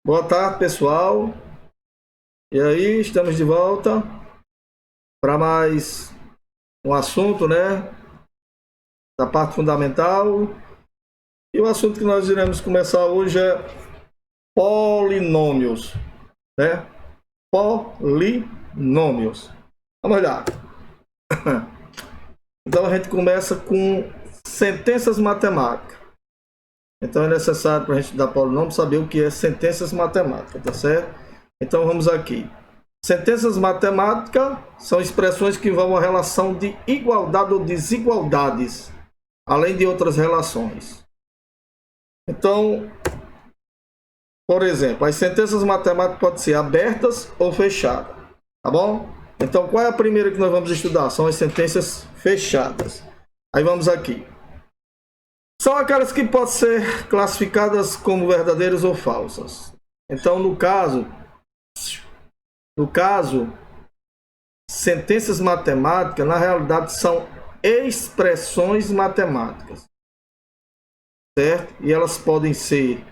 Boa tarde, pessoal. E aí, estamos de volta para mais um assunto, né? Da parte fundamental. E o assunto que nós iremos começar hoje é polinômios, né? Polinômios. Vamos olhar. Então a gente começa com sentenças matemáticas. Então é necessário para a gente dar polinômio saber o que é sentenças matemáticas, tá certo? Então vamos aqui. Sentenças matemáticas são expressões que envolvem a relação de igualdade ou desigualdades, além de outras relações. Então, por exemplo, as sentenças matemáticas podem ser abertas ou fechadas, tá bom? Então, qual é a primeira que nós vamos estudar? São as sentenças fechadas. Aí vamos aqui. São aquelas que podem ser classificadas como verdadeiras ou falsas. Então, no caso, sentenças matemáticas, na realidade, são expressões matemáticas, certo? E elas podem ser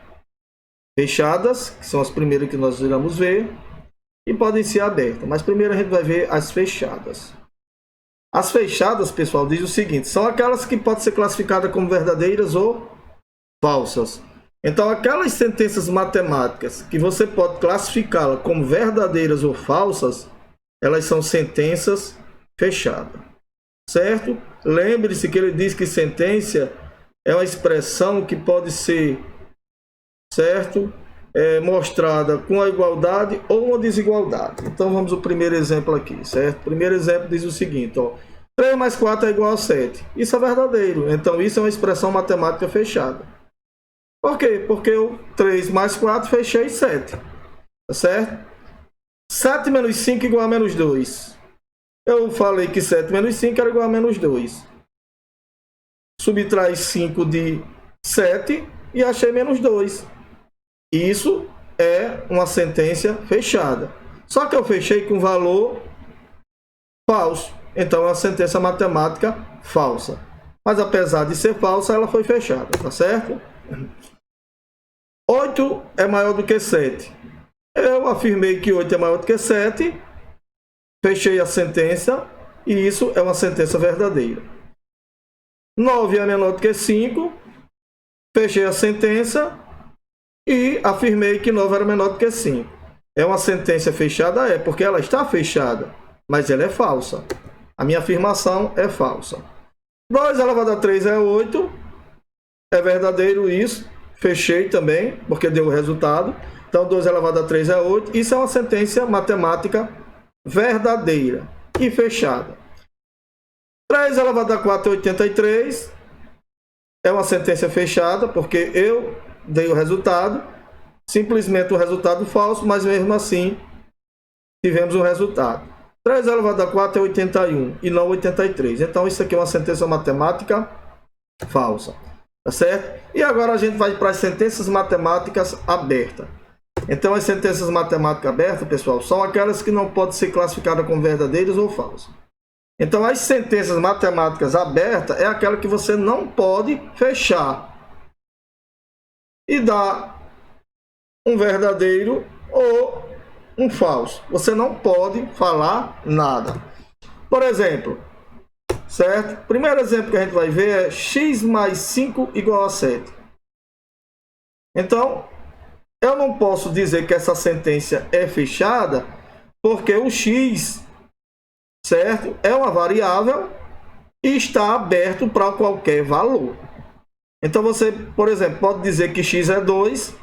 fechadas, que são as primeiras que nós iremos ver, e podem ser abertas. Mas primeiro a gente vai ver as fechadas. As fechadas, pessoal, diz o seguinte: são aquelas que podem ser classificadas como verdadeiras ou falsas. Então, aquelas sentenças matemáticas que você pode classificá-las como verdadeiras ou falsas, elas são sentenças fechadas, certo? Lembre-se que ele diz que sentença é uma expressão que pode ser, certo? Mostrada com a igualdade ou uma desigualdade. Então vamos ao primeiro exemplo aqui, certo? O primeiro exemplo diz o seguinte, ó: 3 mais 4 é igual a 7. Isso é verdadeiro, então isso é uma expressão matemática fechada. Por quê? Porque o 3 mais 4 fechei 7, tá certo? 7 menos 5 igual a menos 2. Eu falei que 7 menos 5 era igual a menos 2. Subtrai 5 de 7 e achei menos 2. Isso é uma sentença fechada. Só que eu fechei com valor falso. Então é uma sentença matemática falsa. Mas apesar de ser falsa, ela foi fechada, tá certo? 8 é maior do que 7. Eu afirmei que 8 é maior do que 7. Fechei a sentença e isso é uma sentença verdadeira. 9 é menor do que 5. Fechei a sentença e afirmei que 9 era menor do que 5. É uma sentença fechada? É, porque ela está fechada, mas ela é falsa. A minha afirmação é falsa. 2 elevado a 3 é 8. É verdadeiro isso. Fechei também, porque deu o resultado. Então, 2 elevado a 3 é 8. Isso é uma sentença matemática verdadeira e fechada. 3 elevado a 4 é 83. É uma sentença fechada, porque eu dei o resultado, simplesmente um resultado falso, mas mesmo assim tivemos um resultado. 3 elevado a 4 é 81 e não 83. Então isso aqui é uma sentença matemática falsa, tá certo? E agora a gente vai para as sentenças matemáticas abertas. Então as sentenças matemáticas abertas, pessoal, são aquelas que não podem ser classificadas como verdadeiras ou falsas. Então as sentenças matemáticas abertas é aquela que você não pode fechar e dar um verdadeiro ou um falso. Você não pode falar nada. Por exemplo, certo? Primeiro exemplo que a gente vai ver é x mais 5 igual a 7. Então, eu não posso dizer que essa sentença é fechada, porque o x, certo, é uma variável e está aberto para qualquer valor. Então você, por exemplo, pode dizer que x é 2,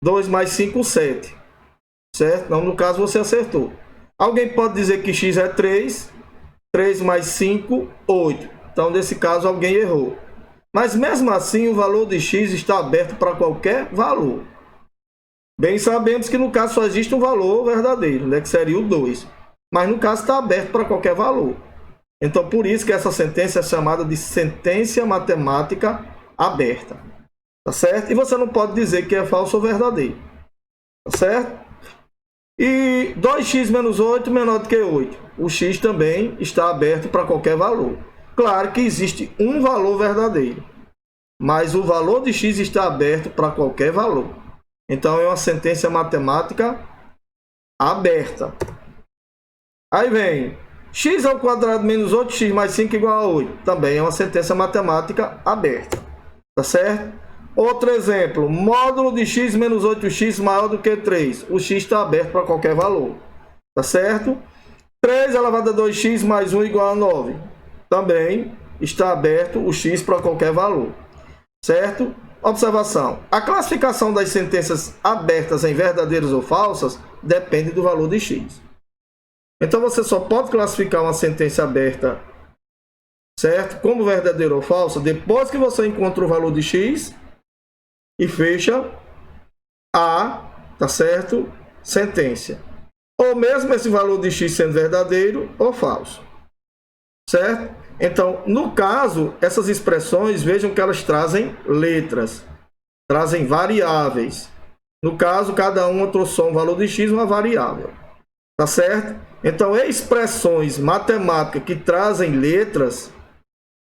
2 mais 5, 7. Certo? Não, no caso você acertou. Alguém pode dizer que x é 3, 3 mais 5, 8. Então, nesse caso, alguém errou. Mas mesmo assim, o valor de x está aberto para qualquer valor. Bem sabemos que no caso só existe um valor verdadeiro, né, que seria o 2. Mas no caso está aberto para qualquer valor. Então, por isso que essa sentença é chamada de sentença matemática aberta. Tá certo? E você não pode dizer que é falso ou verdadeiro. Tá certo? E 2x menos 8 menor do que 8. O x também está aberto para qualquer valor. Claro que existe um valor verdadeiro, mas o valor de x está aberto para qualquer valor. Então é uma sentença matemática aberta. Aí vem x ao quadrado menos 8x mais 5 igual a 8. Também é uma sentença matemática aberta. Tá certo? Outro exemplo. Módulo de x menos 8x maior do que 3. O x está aberto para qualquer valor. Tá certo? 3 elevado a 2x mais 1 igual a 9. Também está aberto o x para qualquer valor. Certo? Observação. A classificação das sentenças abertas em verdadeiras ou falsas depende do valor de x. Então você só pode classificar uma sentença aberta, certo, como verdadeira ou falsa depois que você encontra o valor de x e fecha a, tá certo, sentença. Ou mesmo esse valor de x sendo verdadeiro ou falso. Certo? Então, no caso, essas expressões, vejam que elas trazem letras, trazem variáveis. No caso, cada uma trouxe só um valor de x, uma variável. Tá certo? Então, expressões matemáticas que trazem letras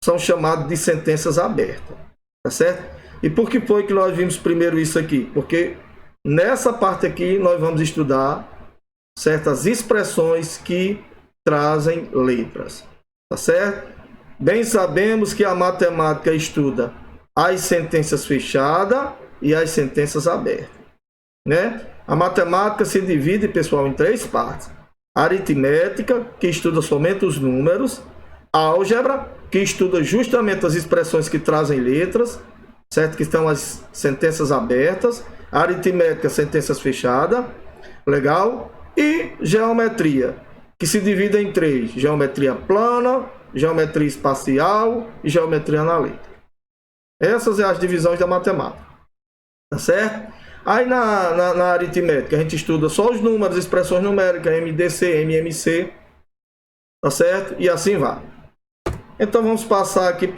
são chamadas de sentenças abertas. Tá certo? E por que foi que nós vimos primeiro isso aqui? Porque nessa parte aqui nós vamos estudar certas expressões que trazem letras. Tá certo? Bem sabemos que a matemática estuda as sentenças fechadas e as sentenças abertas. Né? A matemática se divide, pessoal, em 3 partes. A aritmética, que estuda somente os números. A álgebra, que estuda justamente as expressões que trazem letras, certo? Que estão as sentenças abertas. A aritmética, sentenças fechadas. Legal? E geometria, que se divide em 3. Geometria plana, geometria espacial e geometria analítica. Essas são as divisões da matemática. Tá certo? Aí na aritmética a gente estuda só os números, expressões numéricas, MDC, MMC. Tá certo? E assim vai. Então vamos passar aqui para